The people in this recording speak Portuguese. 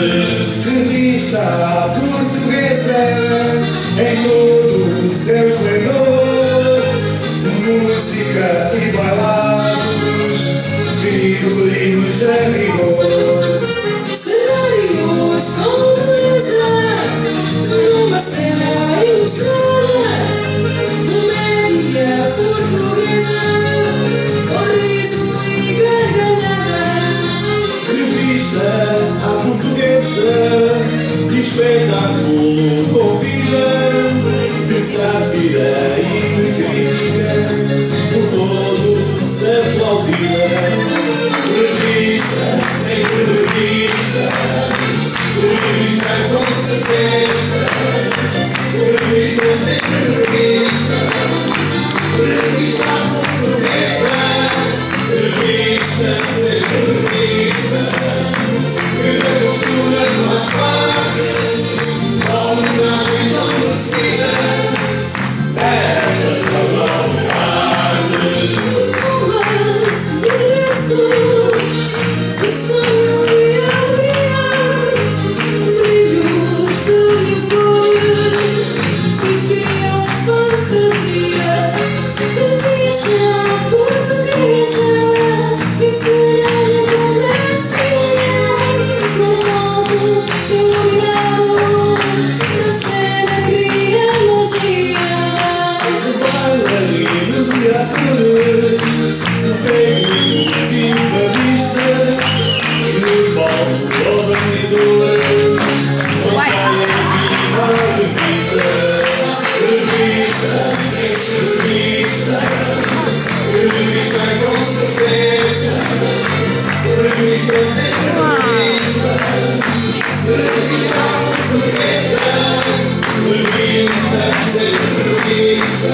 Revista portuguesa, em todo o seu esplendor, música e bailados, figurinos a rigor. Cenários com beleza, numa cena ilustrada, comédia portuguesa, com riso e gargalhada. Revista à portuguesa, de espetáculo com vida, de sátira e de crítica, por todos aplaudida. Revista, sempre revista, revista com certeza, revista sempre revista, revista portuguesa, revista sempre revista, que da cultura faz parte, a homenagem tão merecida, esta novidade. Boas direções, de sonho e alegria, brilhos de memórias que criam fantasia. Revista portuguesa, que será clandestina, no alto iluminado, na cena cria magia. Bailarinos e atores, técnicos e baristas, no palco ou bastidor, batalha viva a revista. Revista, sempre revista, revista com certeza, revista sempre revista, revista portuguesa, revista sempre revista.